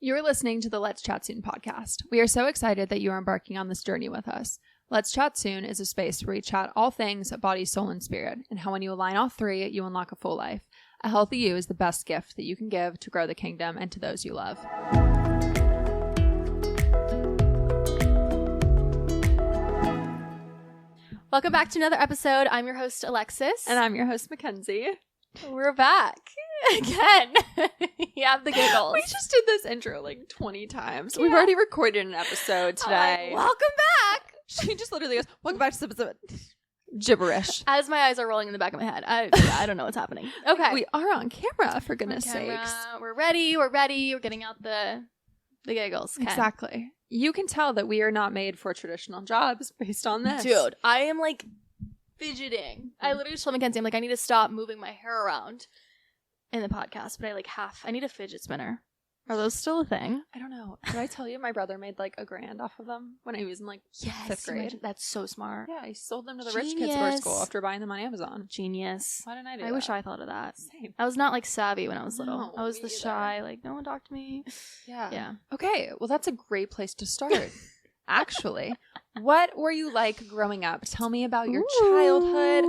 You're listening to the Let's Chat Soon podcast. We are so excited that you are embarking on this journey with us. Let's Chat Soon is a space where we chat all things body, soul, and spirit, and how when you align all three, you unlock a full life. A healthy you is the best gift that you can give to grow the kingdom and to those you love. Welcome back to another episode. I'm your host, Alexis. And I'm your host, Mackenzie. We're back again. You have the giggles. We just did this intro like 20 times. Yeah. We've already recorded an episode today. Welcome back. She just literally goes, welcome back to this episode. Gibberish. As my eyes are rolling in the back of my head. I don't know what's happening. Okay. We are on camera, for goodness sakes. We're ready. We're getting out the giggles. Okay. Exactly. You can tell that we are not made for traditional jobs based on this. Dude, I am like fidgeting. I literally just told Mackenzie, I'm like, I need to stop moving my hair around in the podcast, but I need a fidget spinner. Are those still a thing? I don't know. Did I tell you my brother made like $1,000 off of them when he was in like 5th grade? That's so smart. Yeah, he sold them to the rich kids for school after buying them on Amazon. Genius. Why didn't I do that? I wish I thought of that. Same. I was not like savvy when I was little. No, I was the shy, like no one talked to me. Yeah. Okay, well that's a great place to start. Actually, what were you like growing up? Tell me about your childhood.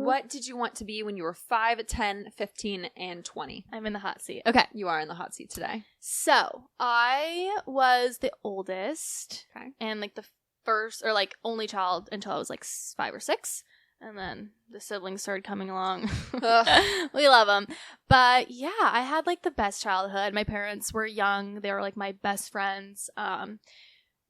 What did you want to be when you were 5, 10, 15, and 20? I'm in the hot seat. Okay. You are in the hot seat today. So, I was the oldest. Okay. And like the first or like only child until I was like 5 or 6. And then the siblings started coming along. We love them. But yeah, I had like the best childhood. My parents were young. They were like my best friends.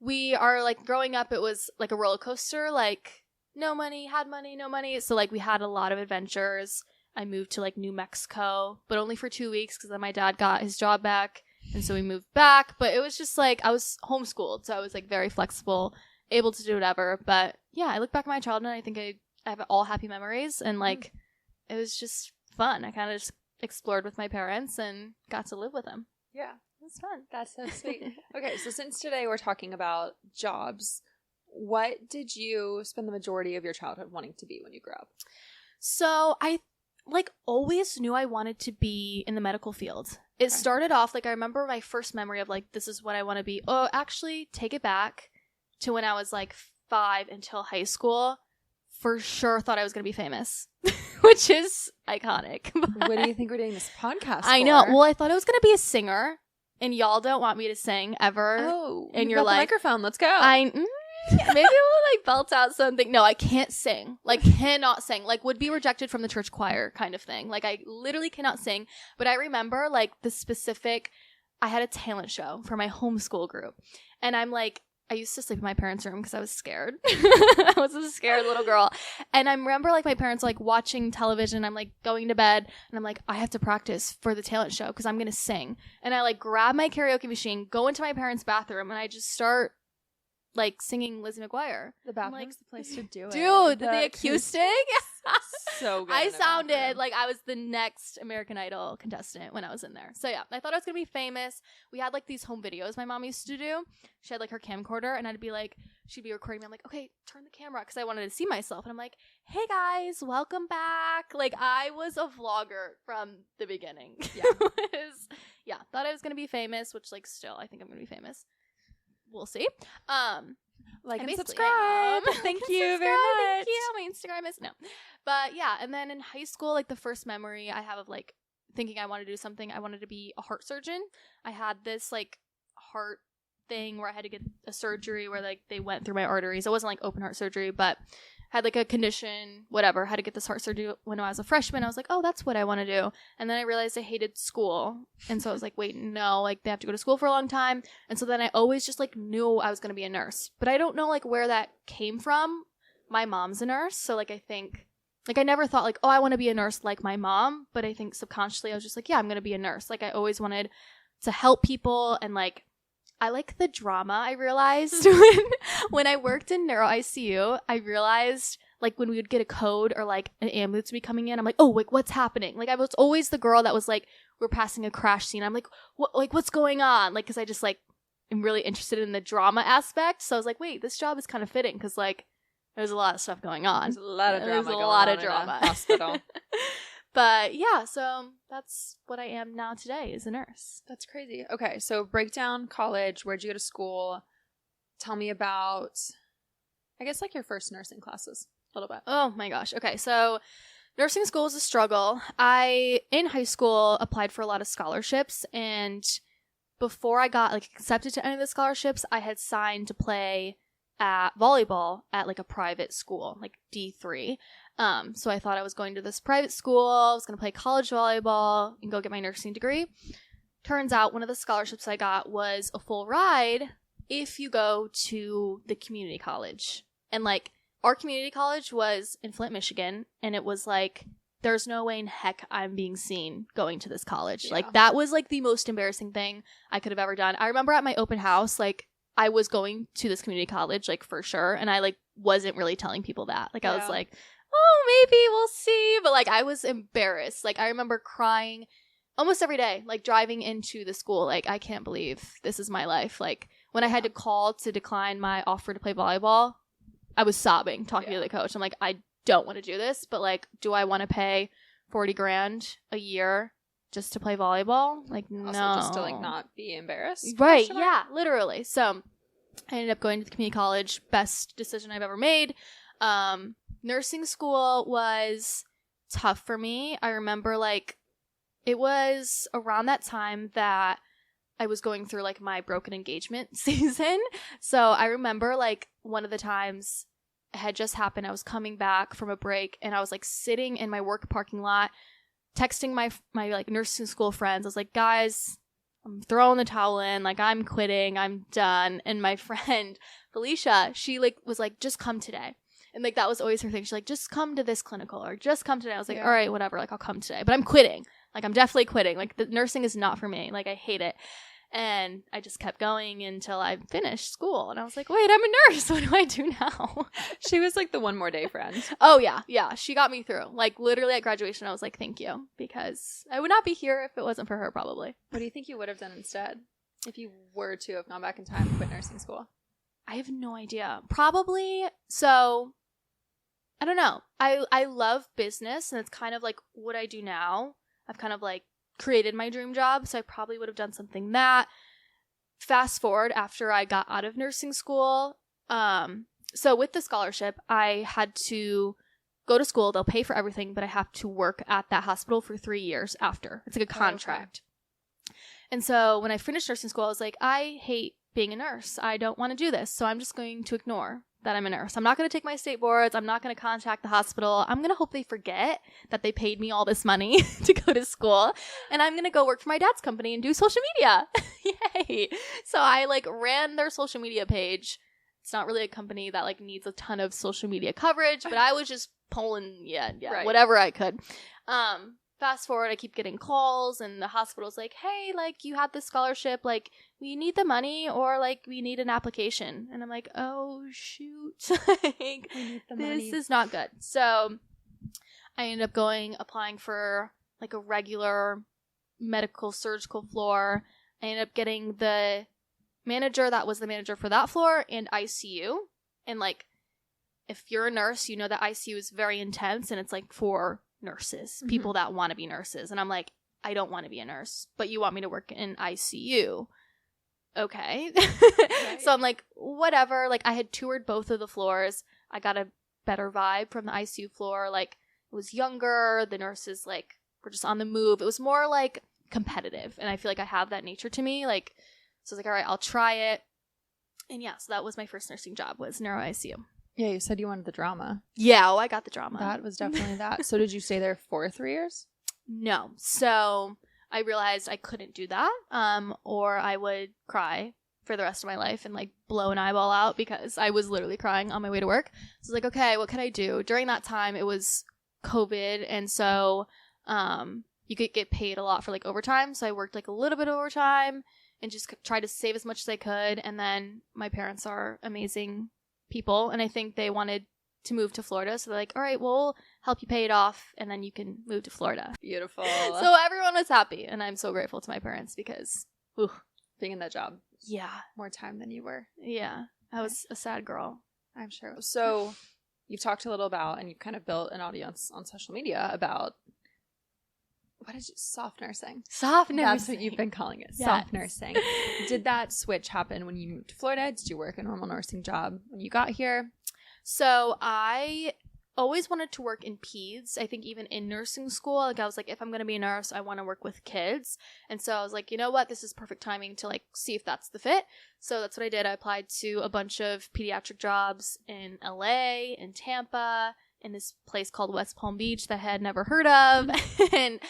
We are like growing up, it was like a roller coaster, like no money, had money, no money. So like we had a lot of adventures. I moved to like New Mexico, but only for 2 weeks because then my dad got his job back. And so we moved back. But it was just like I was homeschooled. So I was like very flexible, able to do whatever. But yeah, I look back at my childhood and I think I have all happy memories. And like it was just fun. I kind of just explored with my parents and got to live with them. Yeah. It's fun. That's so sweet. Okay, so since today we're talking about jobs, what did you spend the majority of your childhood wanting to be when you grew up? So I like always knew I wanted to be in the medical field. It started off like I remember my first memory of like this is what I want to be. Oh, actually take it back to when I was like 5 until high school. For sure thought I was going to be famous, which is iconic. What do you think we're doing this podcast I for? know. Well, I thought I was going to be a singer. And y'all don't want me to sing ever. Oh, and you're like, microphone. Let's go. Maybe we'll like belt out something. No, I can't sing. Like, cannot sing. Like, would be rejected from the church choir kind of thing. Like, I literally cannot sing. But I remember like the specific. I had a talent show for my homeschool group, and I'm like. I used to sleep in my parents' room because I was scared. I was a scared little girl. And I remember, like, my parents, like, watching television. I'm, like, going to bed. And I'm like, I have to practice for the talent show because I'm going to sing. And I, like, grab my karaoke machine, go into my parents' bathroom, and I just start, like, singing Lizzie McGuire. The bathroom's the place to do it. Dude, the acoustic. So good. I sounded like I was the next American Idol contestant when I was in there. So yeah, I thought I was going to be famous. We had like these home videos my mom used to do. She had like her camcorder and I'd be like, she'd be recording me. I'm like, okay, turn the camera because I wanted to see myself. And I'm like, hey guys, welcome back. Like I was a vlogger from the beginning. Yeah. Thought I was going to be famous, which like still I think I'm going to be famous. We'll see. Like and subscribe. Thank you very much. Thank you. My Instagram is no. But yeah, and then in high school, like the first memory I have of like thinking I wanted to do something, I wanted to be a heart surgeon. I had this like heart thing where I had to get a surgery where like they went through my arteries. It wasn't like open heart surgery, but had like a condition, whatever, had to get this heart surgery when I was a freshman. I was like, oh, that's what I want to do. And then I realized I hated school. And so I was like, wait, no, like they have to go to school for a long time. And so then I always just like knew I was going to be a nurse. But I don't know like where that came from. My mom's a nurse. So like I think, like I never thought like, oh, I want to be a nurse like my mom. But I think subconsciously I was just like, yeah, I'm going to be a nurse. Like I always wanted to help people and like, I like the drama. I realized when I worked in neuro ICU, I realized like when we would get a code or like an ambulance would be coming in, I'm like, oh, like what's happening? Like I was always the girl that was like, we're passing a crash scene. I'm like, what? Like what's going on? Like because I just like am really interested in the drama aspect. So I was like, wait, this job is kind of fitting because like there's a lot of stuff going on. There's a lot of drama. There's a lot of drama. Hospital. But yeah, so that's what I am now today, is a nurse. That's crazy. Okay, so break down college. Where'd you go to school? Tell me about, I guess, like your first nursing classes a little bit. Oh my gosh. Okay, so nursing school is a struggle. I, in high school, applied for a lot of scholarships, and before I got like accepted to any of the scholarships, I had signed to play at volleyball at like a private school, like D3. So I thought I was going to this private school, I was going to play college volleyball and go get my nursing degree. Turns out one of the scholarships I got was a full ride if you go to the community college. And like our community college was in Flint, Michigan, and it was like, there's no way in heck I'm being seen going to this college. Yeah. Like that was like the most embarrassing thing I could have ever done. I remember at my open house, like I was going to this community college, like for sure. And I like wasn't really telling people that. Like I was like, oh, maybe we'll see. But like I was embarrassed. Like I remember crying almost every day, like driving into the school. Like I can't believe this is my life. Like when I had to call to decline my offer to play volleyball, I was sobbing talking to the coach. I'm like, I don't want to do this, but like, do I want to pay $40,000 a year just to play volleyball? Like, also, no. just to like not be embarrassed. Right. Yeah, literally. So I ended up going to the community college. Best decision I've ever made. Nursing school was tough for me. I remember like it was around that time that I was going through like my broken engagement season. So I remember like one of the times it had just happened. I was coming back from a break and I was like sitting in my work parking lot texting my like nursing school friends. I was like, guys, I'm throwing the towel in. Like I'm quitting. I'm done. And my friend Felicia, she like was like, just come today. And like that was always her thing. She's like, just come to this clinical or just come today. I was like, all right, whatever. Like I'll come today. But I'm quitting. Like I'm definitely quitting. Like the nursing is not for me. Like I hate it. And I just kept going until I finished school. And I was like, wait, I'm a nurse. What do I do now? She was like the one more day friend. Oh, yeah. Yeah. She got me through. Like literally at graduation, I was like, thank you. Because I would not be here if it wasn't for her, probably. What do you think you would have done instead if you were to have gone back in time and quit nursing school? I have no idea. Probably. So I don't know. I love business, and it's kind of like what I do now. I've kind of like created my dream job, so I probably would have done something that. Fast forward after I got out of nursing school. So with the scholarship, I had to go to school. They'll pay for everything, but I have to work at that hospital for 3 years after. It's like a contract. Okay. And so when I finished nursing school, I was like, I hate being a nurse. I don't want to do this. So I'm just going to ignore that I'm a nurse. I'm not going to take my state boards. I'm not going to contact the hospital. I'm going to hope they forget that they paid me all this money to go to school. And I'm going to go work for my dad's company and do social media. Yay. So I like ran their social media page. It's not really a company that like needs a ton of social media coverage, but I was just pulling, right. Whatever I could. Fast forward, I keep getting calls and the hospital's like, hey, like you had this scholarship, like we need the money or like we need an application. And I'm like, oh shoot, like this is not good. So I ended up applying for like a regular medical surgical floor. I ended up getting the manager that was the manager for that floor and ICU. And like, if you're a nurse, you know that ICU is very intense and it's like for nurses, people that want to be nurses. And I'm like, I don't want to be a nurse, but you want me to work in ICU. Okay. Right. So I'm like, whatever. Like I had toured both of the floors. I got a better vibe from the ICU floor. Like it was younger. The nurses like were just on the move. It was more like competitive. And I feel like I have that nature to me. Like, so I was like, all right, I'll try it. And yeah, so that was my first nursing job, was neuro ICU. Yeah, you said you wanted the drama. Yeah, I got the drama. That was definitely that. So did you stay there for 3 years? No. So I realized I couldn't do that, or I would cry for the rest of my life and like blow an eyeball out because I was literally crying on my way to work. So I was like, okay, what can I do? During that time, it was COVID, and so you could get paid a lot for like overtime. So I worked like a little bit of overtime and just tried to save as much as I could. And then my parents are amazing people, and I think they wanted to move to Florida, so they're like, all right, we'll help you pay it off and then you can move to Florida. Beautiful. So everyone was happy, and I'm so grateful to my parents because being in that job, yeah, more time than you were. Yeah, I was a sad girl, I'm sure. So you've talked a little about, and you've kind of built an audience on social media about soft nursing? Soft nursing. That's what you've been calling it. Yes. Soft nursing. Did that switch happen when you moved to Florida? Did you work a normal nursing job when you got here? So I always wanted to work in peds. I think even in nursing school, like I was like, if I'm going to be a nurse, I want to work with kids. And so I was like, you know what? This is perfect timing to like see if that's the fit. So that's what I did. I applied to a bunch of pediatric jobs in LA, in Tampa, in this place called West Palm Beach that I had never heard of. And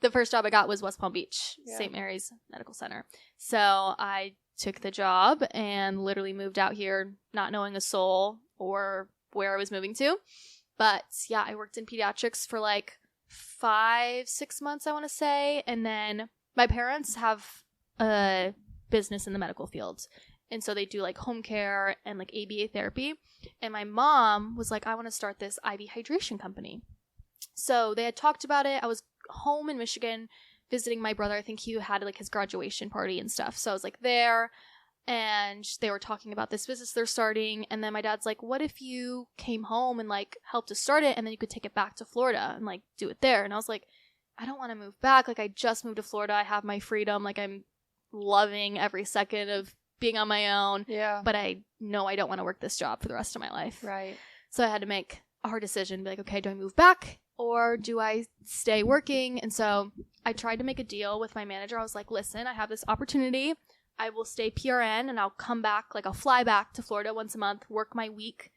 the first job I got was West Palm Beach, St. Mary's Medical Center. So I took the job and literally moved out here not knowing a soul or where I was moving to. But yeah, I worked in pediatrics for like 5-6 months, I want to say. And then my parents have a business in the medical field. And so they do like home care and like ABA therapy. And my mom was like, I want to start this IV hydration company. So they had talked about it. I was home in Michigan visiting my brother. I think he had like his graduation party and stuff. So I was like there. And they were talking about this business they're starting. And then my dad's like, what if you came home and like helped us start it and then you could take it back to Florida and like do it there? And I was like, I don't want to move back. Like I just moved to Florida. I have my freedom. Like I'm loving every second of being on my own. Yeah. But I know I don't want to work this job for the rest of my life. Right. So I had to make a hard decision. Be like, okay, do I move back or do I stay working? And so I tried to make a deal with my manager. I was like, listen, I have this opportunity. I will stay PRN and I'll come back, like I'll fly back to Florida once a month, work my week,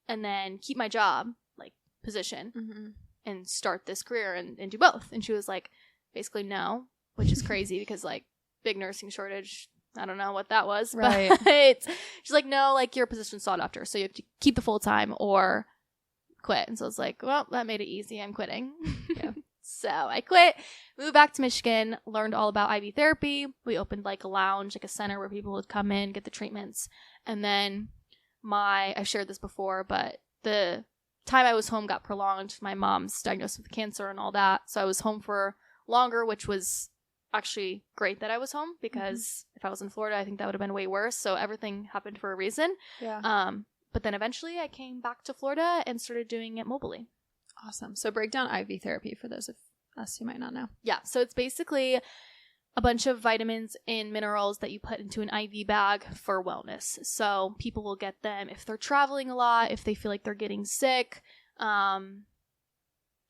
and then keep my job, like position, and start this career and do both. And she was like, basically no, which is crazy because like big nursing shortage. I don't know what that was, right. But she's like, no, like your position's sought after. So you have to keep the full time or quit. And so I was like, well, that made it easy. I'm quitting. Yeah. So I quit, moved back to Michigan, learned all about IV therapy. We opened like a lounge, like a center where people would come in, get the treatments. And then I've shared this before, but the time I was home got prolonged. My mom's diagnosed with cancer and all that. So I was home for longer, which was actually great that I was home because if I was in Florida, I think that would have been way worse. So everything happened for a reason. Yeah. But then eventually I came back to Florida and started doing it mobily. Awesome. So break down IV therapy for those of us who might not know. Yeah. So it's basically a bunch of vitamins and minerals that you put into an IV bag for wellness. So people will get them if they're traveling a lot, if they feel like they're getting sick.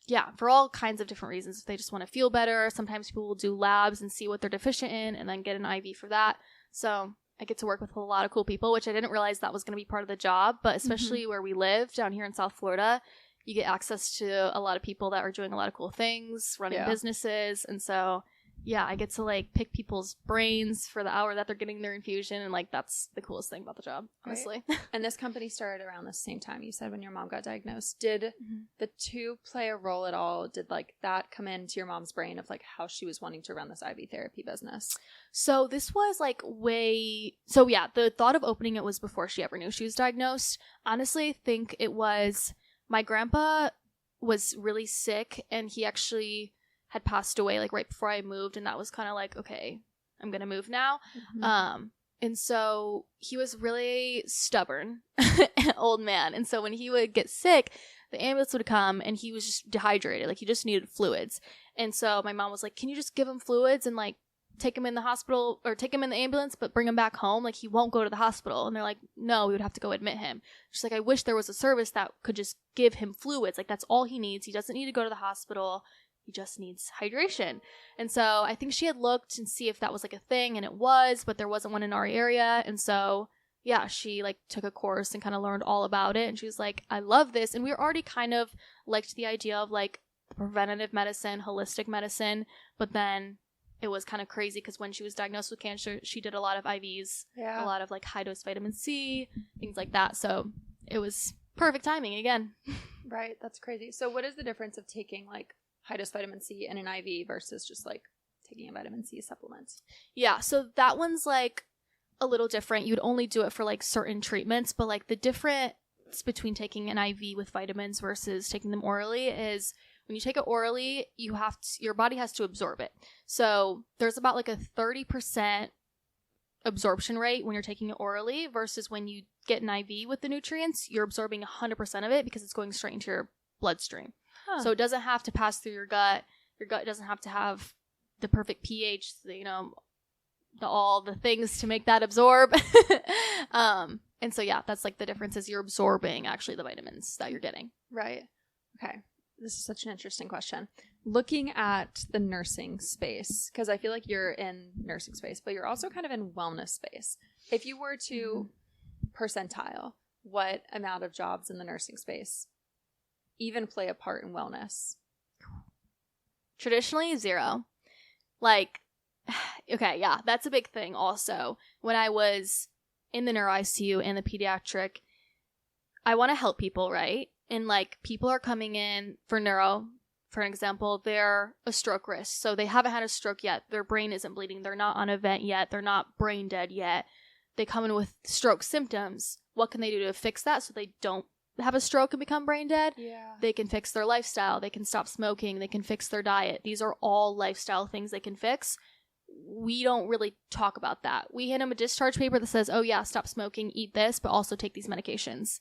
Yeah, for all kinds of different reasons. If they just want to feel better, sometimes people will do labs and see what they're deficient in and then get an IV for that. So I get to work with a lot of cool people, which I didn't realize that was going to be part of the job. But especially where we live down here in South Florida, you get access to a lot of people that are doing a lot of cool things, running businesses. And so, yeah, I get to like pick people's brains for the hour that they're getting their infusion. And like, that's the coolest thing about the job, honestly. Right. And this company started around the same time you said when your mom got diagnosed. Did the two play a role at all? Did like that come into your mom's brain of like how she was wanting to run this IV therapy business? So this was like so yeah, the thought of opening it was before she ever knew she was diagnosed. Honestly, I think it was my grandpa was really sick and he actually had passed away like right before I moved. And that was kind of like, okay, I'm going to move now. And so he was really stubborn, old man. And so when he would get sick, the ambulance would come and he was just dehydrated. Like he just needed fluids. And so my mom was like, can you just give him fluids and like take him in the hospital or take him in the ambulance, but bring him back home? Like he won't go to the hospital. And they're like, no, we would have to go admit him. She's like, I wish there was a service that could just give him fluids. Like that's all he needs. He doesn't need to go to the hospital. He just needs hydration. And so I think she had looked and see if that was like a thing, and it was, but there wasn't one in our area. And so yeah, she like took a course and kind of learned all about it. And she was like, I love this. And we were already kind of liked the idea of like preventative medicine, holistic medicine. But then it was kind of crazy because when she was diagnosed with cancer, she did a lot of IVs, a lot of like high dose vitamin C, things like that. So it was perfect timing again. Right. That's crazy. So what is the difference of taking like high dose vitamin C in an IV versus just like taking a vitamin C supplement? Yeah. So that one's like a little different. You'd only do it for like certain treatments, but like the difference between taking an IV with vitamins versus taking them orally is when you take it orally, your body has to absorb it. So there's about like a 30% absorption rate when you're taking it orally versus when you get an IV with the nutrients, you're absorbing 100% of it because it's going straight into your bloodstream. So it doesn't have to pass through your gut. Your gut doesn't have to have the perfect pH, you know, all the things to make that absorb. And so, yeah, that's like the difference is you're absorbing actually the vitamins that you're getting. Right. Okay. This is such an interesting question. Looking at the nursing space, because I feel like you're in nursing space, but you're also kind of in wellness space. If you were to percentile what amount of jobs in the nursing space even play a part in wellness? Traditionally, 0. Like, okay, yeah, that's a big thing also. When I was in the neuro ICU and the pediatric, I want to help people, right? And like people are coming in for neuro, for an example, they're a stroke risk. So they haven't had a stroke yet. Their brain isn't bleeding. They're not on a vent yet. They're not brain dead yet. They come in with stroke symptoms. What can they do to fix that so they don't have a stroke and become brain dead? Yeah. They can fix their lifestyle. They can stop smoking. They can fix their diet. These are all lifestyle things they can fix. We don't really talk about that. We hand them a discharge paper that says, oh yeah, stop smoking, eat this, but also take these medications.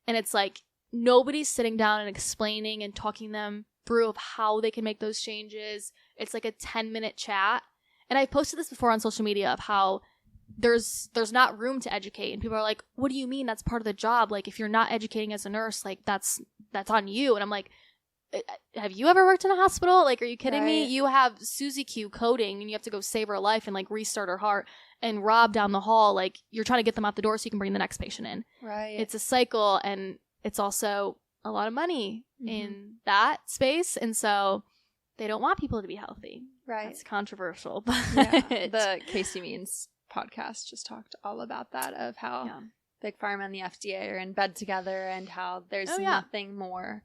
And it's like, nobody's sitting down and explaining and talking them through of how they can make those changes. It's like a 10-minute chat. And I posted this before on social media of how there's not room to educate. And people are like, what do you mean? That's part of the job. Like, if you're not educating as a nurse, like that's on you. And I'm like, have you ever worked in a hospital? Like, are you kidding me? You have Susie Q coding and you have to go save her life and like restart her heart, and Rob down the hall, like you're trying to get them out the door so you can bring the next patient in. Right. It's a cycle, and it's also a lot of money in that space. And so they don't want people to be healthy. Right. It's controversial. But yeah. The Casey Means podcast just talked all about that, of how Big Pharma and the FDA are in bed together, and how there's nothing more,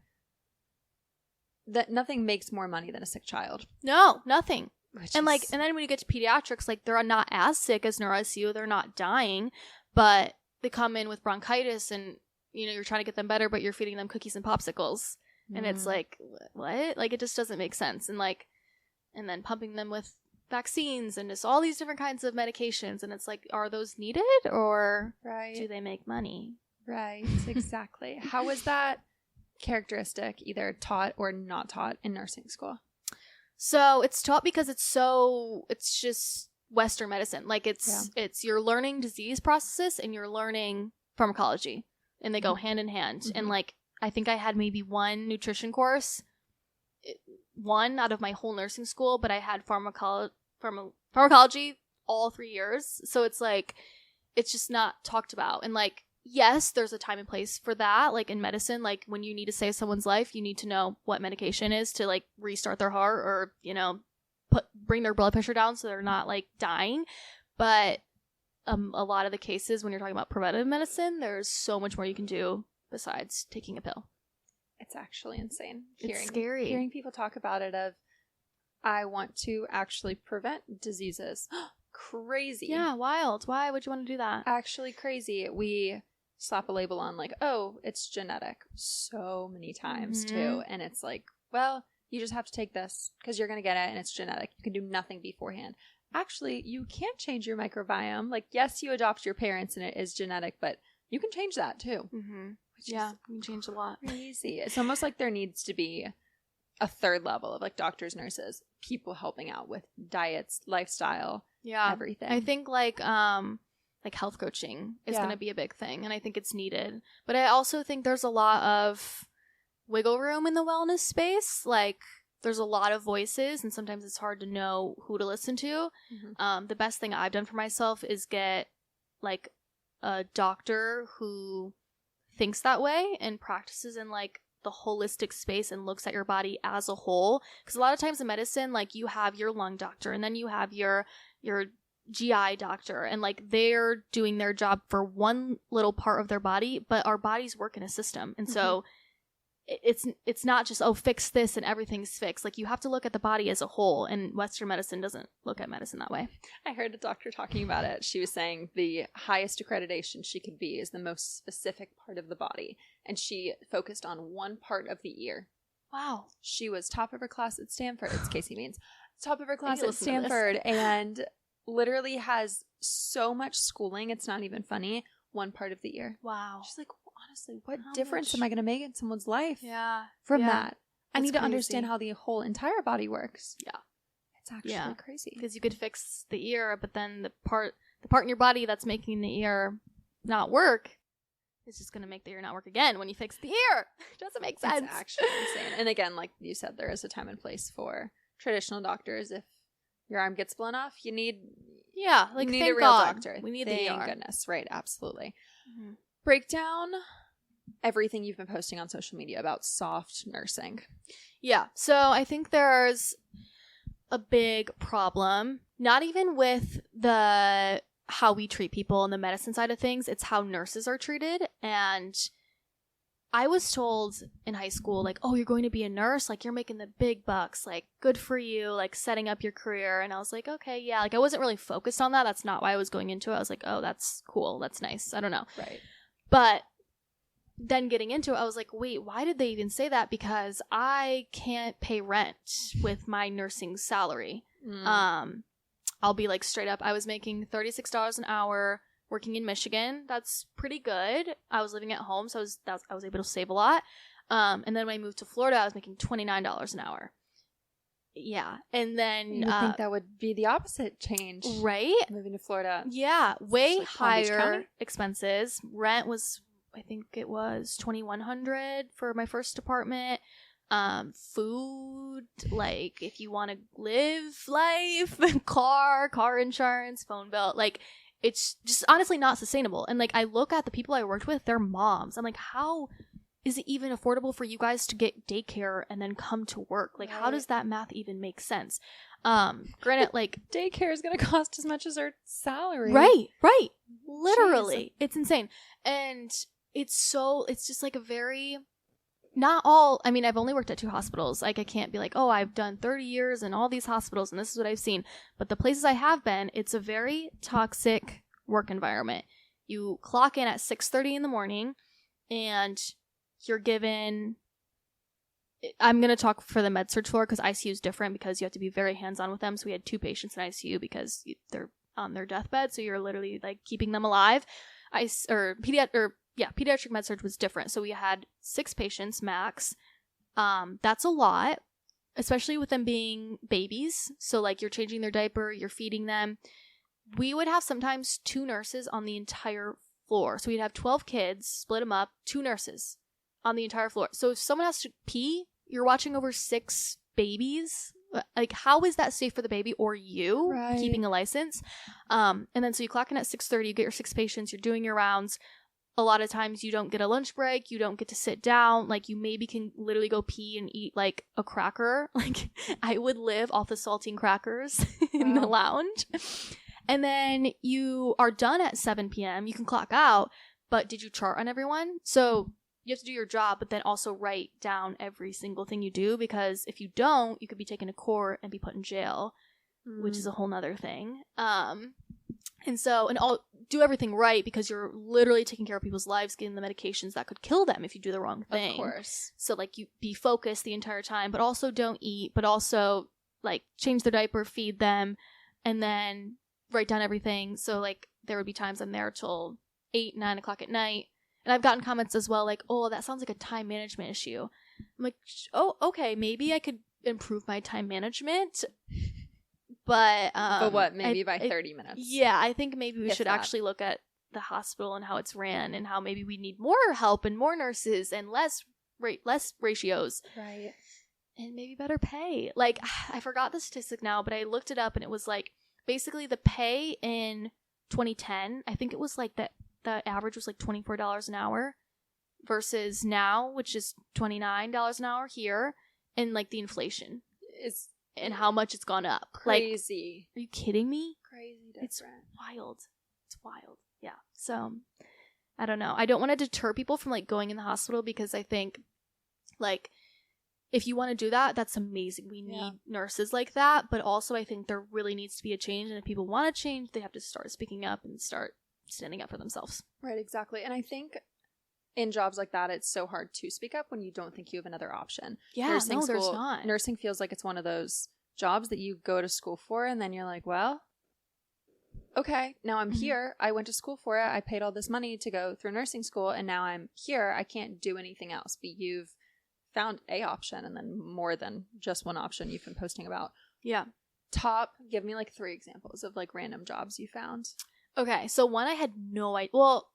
that nothing makes more money than a sick child. No, nothing. And then when you get to pediatrics, like they're not as sick as neuro ICU. They're not dying, but they come in with bronchitis, and you know you're trying to get them better, but you're feeding them cookies and popsicles, and it's like, what? Like, it just doesn't make sense. And like, and then pumping them with vaccines and just all these different kinds of medications, and it's like, are those needed, or do they make money? Right. Exactly. How was that characteristic either taught or not taught in nursing school? So it's taught because it's just Western medicine. Like it's you're learning disease processes and you're learning pharmacology, and they go hand in hand. And like, I think I had maybe one nutrition course, one out of my whole nursing school, but I had pharmacology all 3 years. So it's like, it's just not talked about. And like, yes, there's a time and place for that. Like in medicine, like when you need to save someone's life, you need to know what medication is to like restart their heart, or, you know, bring their blood pressure down so they're not like dying. But a lot of the cases when you're talking about preventive medicine, there's so much more you can do besides taking a pill. It's actually insane. It's scary. Hearing people talk about it of, I want to actually prevent diseases. Crazy. Yeah, wild. Why would you want to do that? Actually crazy. We slap a label on like, oh, it's genetic so many times too. And it's like, well, you just have to take this because you're going to get it and it's genetic. You can do nothing beforehand. Actually, you can't change your microbiome. Like, yes, you adopt your parents and it is genetic, but you can change that too. Yeah, you can change a lot. Crazy. It's almost like there needs to be a third level of like doctors, nurses, people helping out with diets, lifestyle, everything. I think like health coaching is going to be a big thing, and I think it's needed. But I also think there's a lot of wiggle room in the wellness space. Like, there's a lot of voices, and sometimes it's hard to know who to listen to. The best thing I've done for myself is get like a doctor who thinks that way and practices in like the holistic space and looks at your body as a whole. Because a lot of times in medicine, like you have your lung doctor and then you have your GI doctor, and like they're doing their job for one little part of their body, but our bodies work in a system. And so it's not just, oh, fix this and everything's fixed. Like, you have to look at the body as a whole, and Western medicine doesn't look at medicine that way. I heard a doctor talking about it. She was saying the highest accreditation she could be is the most specific part of the body, and she focused on one part of the ear. Wow. She was top of her class at Stanford. It's Casey Means. Top of her class at Stanford, and literally has so much schooling, it's not even funny, one part of the ear. Wow. She's like, honestly, what difference am I going to make in someone's life from that? I It's need to crazy. understand how the whole entire body works. Yeah. It's actually crazy. Because you could fix the ear, but then the part in your body that's making the ear not work is just going to make the ear not work again when you fix the ear. It doesn't make sense. It's actually insane. And again, like you said, there is a time and place for traditional doctors. If your arm gets blown off, you need like you need thank a real God. doctor. We need Thank the ER. goodness. Right, absolutely. Mm-hmm. Break down everything you've been posting on social media about soft nursing. Yeah. So I think there's a big problem, not even with the how we treat people and the medicine side of things, it's how nurses are treated. And I was told in high school, like, oh, you're going to be a nurse, like you're making the big bucks, like good for you, like setting up your career. And I was like, okay, yeah, like I wasn't really focused on that. That's not why I was going into it. I was like, oh, that's cool, that's nice. I don't know. Right. But then getting into it, I was like, wait, why did they even say that? Because I can't pay rent with my nursing salary. I'll be like straight up, I was making $36 an hour working in Michigan. That's pretty good. I was living at home, so I was able to save a lot. And then when I moved to Florida, I was making $29 an hour. Yeah. And then you would think that would be the opposite change. Right? Moving to Florida. Yeah. Way like Palm Beach higher County? expenses. Rent was, I think it was $2,100 for my first apartment. Food, like if you want to live life, car insurance, phone bill, like it's just honestly not sustainable. And like I look at the people I worked with, they're moms. I'm like, how is it even affordable for you guys to get daycare and then come to work? Like, how does that math even make sense? Granted, like Daycare is going to cost as much as our salary. right, literally, Jeez. It's insane. And it's just like a very, not all, I mean, I've only worked at 2 hospitals. Like, I can't be like, oh, I've done 30 years in all these hospitals and this is what I've seen. But the places I have been, it's a very toxic work environment. You clock in at 6:30 in the morning and you're given, I'm going to talk for the med-surg floor because ICU is different because you have to be very hands-on with them. So we had 2 patients in ICU because they're on their deathbed. So you're literally like keeping them alive. Pediatric med-surg was different. So we had 6 patients max. That's a lot, especially with them being babies. So like you're changing their diaper, you're feeding them. We would have sometimes 2 nurses on the entire floor. So we'd have 12 kids, split them up, 2 nurses on the entire floor. So if someone has to pee, you're watching over 6 babies. Like, how is that safe for the baby or you keeping a license? And then so you clock in at 6:30, you get your 6 patients, you're doing your rounds. A lot of times you don't get a lunch break, you don't get to sit down, like you maybe can literally go pee and eat like a cracker. Like I would live off the saltine crackers in the lounge. And then you are done at 7 p.m. You can clock out, but did you chart on everyone? So you have to do your job, but then also write down every single thing you do, because if you don't, you could be taken to court and be put in jail, which is a whole nother thing. And I'll do everything right because you're literally taking care of people's lives, getting the medications that could kill them if you do the wrong thing. Of course. So like you be focused the entire time, but also don't eat, but also like change their diaper, feed them, and then write down everything. So like there would be times I'm there till 8, 9 o'clock at night. And I've gotten comments as well like, oh, that sounds like a time management issue. I'm like, oh, okay, maybe I could improve my time management. But what? Maybe by 30 minutes. Yeah, I think maybe we should actually look at the hospital and how it's ran and how maybe we need more help and more nurses and less ratios. Right. And maybe better pay. Like, I forgot the statistic now, but I looked it up and it was like basically the pay in 2010, I think it was like the average was like $24 an hour versus now, which is $29 an hour here, and like the inflation is and how much it's gone up. Crazy. Like, are you kidding me? Crazy different. It's wild. It's wild. Yeah. So, I don't know. I don't want to deter people from like going in the hospital because I think like if you want to do that, that's amazing. We need nurses like that. But also I think there really needs to be a change. And if people want to change, they have to start speaking up and start standing up for themselves. Right, exactly. And I think in jobs like that, it's so hard to speak up when you don't think you have another option. Yeah, there's not. Nursing feels like it's one of those jobs that you go to school for and then you're like, well, okay, now I'm here. I went to school for it. I paid all this money to go through nursing school and now I'm here. I can't do anything else. But you've found a option and then more than just one option you've been posting about. Yeah. Give me like 3 examples of like random jobs you found. Okay, so one I had no idea. Well,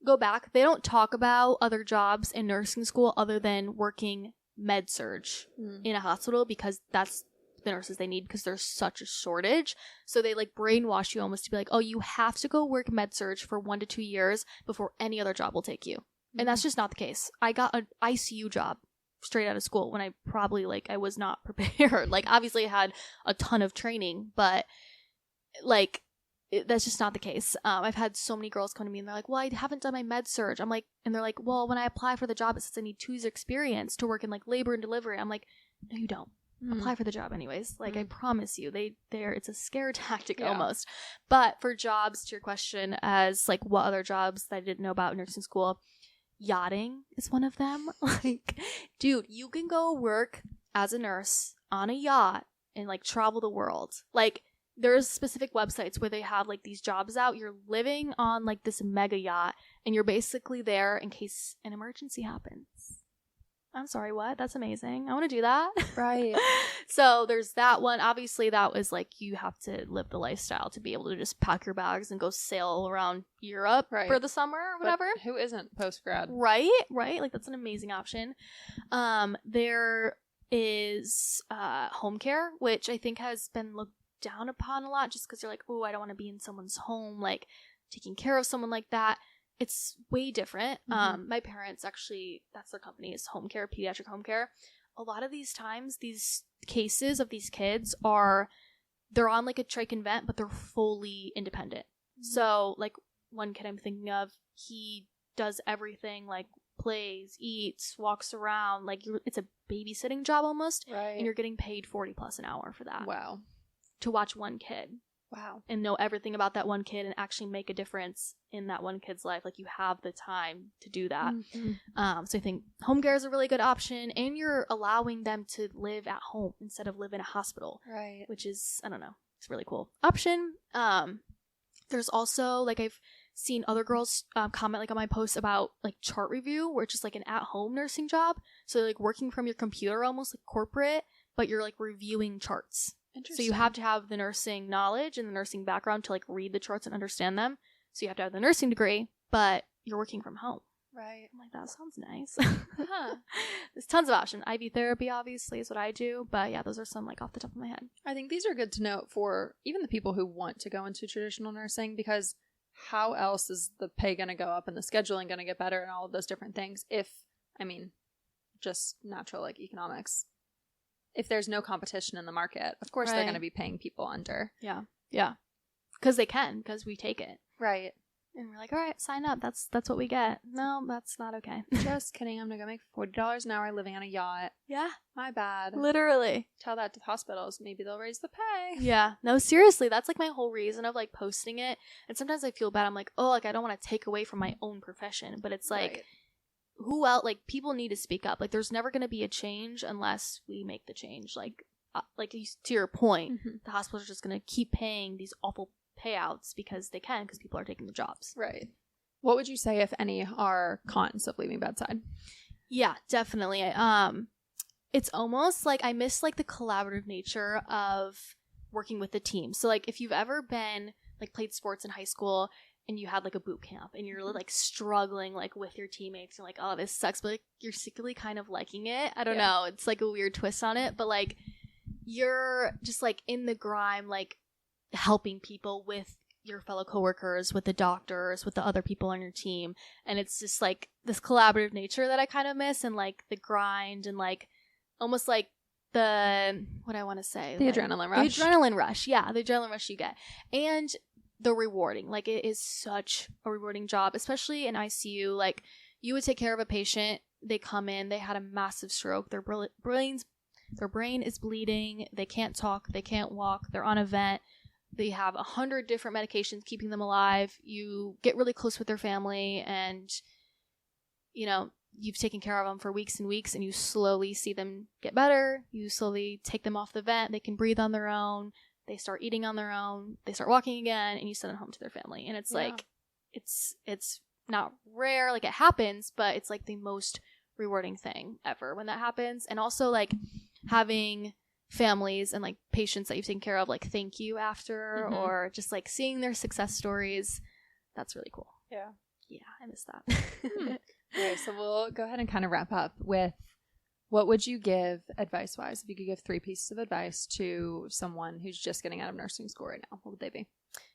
go back. They don't talk about other jobs in nursing school other than working med surge in a hospital, because that's the nurses they need, because there's such a shortage. So they like brainwash you almost to be like, oh, you have to go work med surge for 1 to 2 years before any other job will take you. And that's just not the case. I got an ICU job straight out of school when I probably like I was not prepared. Like obviously I had a ton of training, but like that's just not the case. I've had so many girls come to me and they're like, well, I haven't done my med surge. I'm like, and they're like, well, when I apply for the job, it says I need 2 years experience to work in like labor and delivery. I'm like, no, you don't. Apply for the job anyways. Like I promise you, it's a scare tactic almost. But for jobs, to your question, as like what other jobs that I didn't know about in nursing school, yachting is one of them. Like, dude, you can go work as a nurse on a yacht and like travel the world. Like there's specific websites where they have like these jobs out. You're living on like this mega yacht and you're basically there in case an emergency happens. I'm sorry, what? That's amazing. I want to do that. Right. So there's that one. Obviously, that was like you have to live the lifestyle to be able to just pack your bags and go sail around Europe for the summer or whatever. But who isn't post-grad? Right. Like that's an amazing option. There is home care, which I think has been looked down upon a lot just because you're like, oh, I don't want to be in someone's home, like taking care of someone like that. It's way different. My parents actually, that's their company, is home care, pediatric home care. A lot of these times, these cases of these kids they're on like a trach and vent, but they're fully independent. So like one kid I'm thinking of, he does everything, like plays, eats, walks around, like it's a babysitting job almost. Right. And you're getting paid $40+ an hour for that. Wow. To watch one kid. Wow. And know everything about that one kid and actually make a difference in that one kid's life. Like you have the time to do that. So I think home care is a really good option, and you're allowing them to live at home instead of live in a hospital. Right. Which is, I don't know, it's a really cool option. There's also like I've seen other girls comment like on my posts about like chart review, where it's just like an at-home nursing job. So like working from your computer, almost like corporate, but you're like reviewing charts. So you have to have the nursing knowledge and the nursing background to like read the charts and understand them. So you have to have the nursing degree, but you're working from home. Right. I'm like, that sounds nice. There's tons of options. IV therapy obviously is what I do, but yeah, those are some like off the top of my head. I think these are good to note for even the people who want to go into traditional nursing, because how else is the pay going to go up and the scheduling going to get better and all of those different things if, I mean, just natural like economics. If there's no competition in the market, of course they're going to be paying people under. Yeah. Yeah. Because they can, because we take it. Right. And we're like, all right, sign up. That's what we get. No, that's not okay. Just kidding. I'm going to go make $40 an hour living on a yacht. Yeah. My bad. Literally. Tell that to hospitals. Maybe they'll raise the pay. Yeah. No, seriously. That's like my whole reason of like posting it. And sometimes I feel bad. I'm like, oh, like I don't want to take away from my own profession. But it's like, who else? Like people need to speak up. Like there's never going to be a change unless we make the change. Like to your point, the hospitals are just going to keep paying these awful payouts because they can, because people are taking the jobs. Right. What would you say, if any, are cons of leaving bedside? Yeah, definitely. It's almost like I miss like the collaborative nature of working with the team. So like if you've ever been like played sports in high school and you had like a boot camp and you're like struggling like with your teammates and like, oh, this sucks, but like you're secretly kind of liking it. I don't know. It's like a weird twist on it, but like you're just like in the grime, like helping people with your fellow coworkers, with the doctors, with the other people on your team. And it's just like this collaborative nature that I kind of miss, and like the grind and like almost like the, what I want to say, the like, adrenaline rush. The adrenaline rush. Yeah. The adrenaline rush you get. And the rewarding, like it is such a rewarding job, especially in ICU. Like you would take care of a patient, they come in, they had a massive stroke, their brain is bleeding, they can't talk, they can't walk, they're on a vent, they have 100 different medications keeping them alive. You get really close with their family, and you know, you've taken care of them for weeks and weeks, and you slowly see them get better. You slowly take them off the vent, they can breathe on their own, they start eating on their own, they start walking again, and you send them home to their family. And it's like, it's not rare, like it happens, but it's like the most rewarding thing ever when that happens. And also like having families and like patients that you've taken care of like thank you after, or just like seeing their success stories. That's really cool. Yeah. I miss that. Okay, so we'll go ahead and kind of wrap up with, what would you give advice wise if you could give 3 pieces of advice to someone who's just getting out of nursing school right now? What would they be?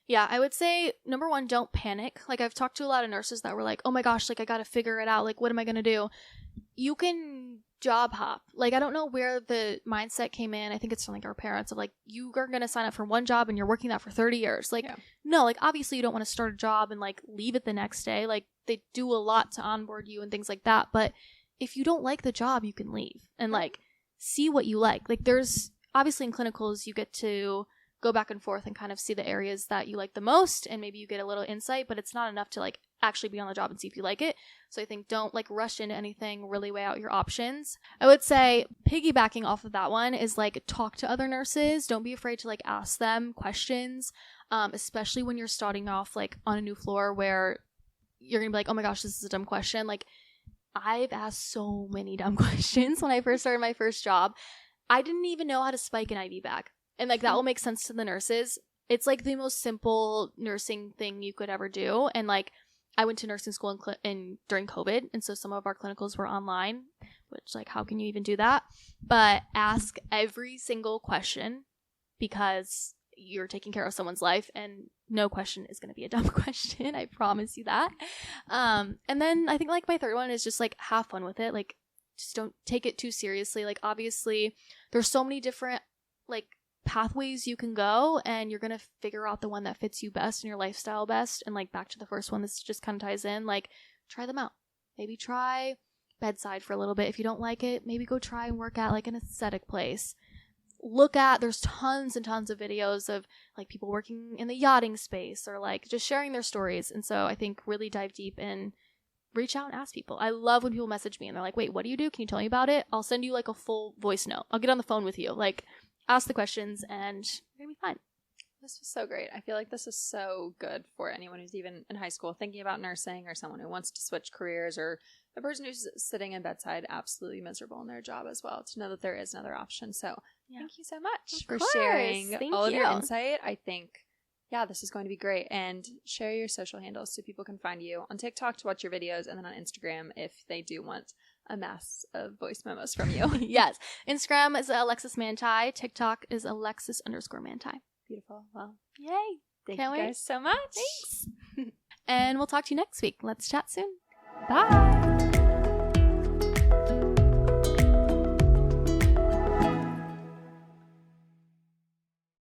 Yeah, I would say number 1, don't panic. Like I've talked to a lot of nurses that were like, oh my gosh, like I got to figure it out. Like, what am I going to do? You can job hop. Like, I don't know where the mindset came in. I think it's from like our parents of like, you are going to sign up for one job and you're working that for 30 years. Like, no, like obviously you don't want to start a job and like leave it the next day. Like they do a lot to onboard you and things like that. But if you don't like the job, you can leave and like see what you like. Like there's obviously in clinicals, you get to go back and forth and kind of see the areas that you like the most, and maybe you get a little insight, but it's not enough to like actually be on the job and see if you like it. So I think don't like rush into anything, really weigh out your options. I would say piggybacking off of that one is like talk to other nurses. Don't be afraid to like ask them questions, especially when you're starting off like on a new floor where you're gonna be like, oh my gosh, this is a dumb question. Like I've asked so many dumb questions when I first started my first job. I didn't even know how to spike an IV bag. And like that will make sense to the nurses. It's like the most simple nursing thing you could ever do. And like I went to nursing school during COVID, and so some of our clinicals were online, which like how can you even do that? But ask every single question because you're taking care of someone's life, and no question is going to be a dumb question. I promise you that. And then I think like my third one is just like have fun with it. Like just don't take it too seriously. Like obviously there's so many different like pathways you can go, and you're gonna figure out the one that fits you best and your lifestyle best. And like back to the first one, this just kind of ties in, like try them out. Maybe try bedside for a little bit. If you don't like it, maybe go try and work at like an aesthetic place. There's tons and tons of videos of like people working in the yachting space or like just sharing their stories. And so I think really dive deep and reach out and ask people. I love when people message me and they're like, wait, what do you do? Can you tell me about it? I'll send you like a full voice note. I'll get on the phone with you. Like ask the questions and you're gonna be fine. This was so great. I feel like this is so good for anyone who's even in high school thinking about nursing, or someone who wants to switch careers, or a person who's sitting in bedside absolutely miserable in their job as well, to know that there is another option. So thank you so much for sharing all of your insight. I think, this is going to be great. And share your social handles so people can find you on TikTok to watch your videos, and then on Instagram if they do want a mass of voice memos from you. Yes. Instagram is Alexis Manti. TikTok is Alexis_Manti. Beautiful. Well, yay. Thank you guys so much. Thanks. And we'll talk to you next week. Let's chat soon. Bye.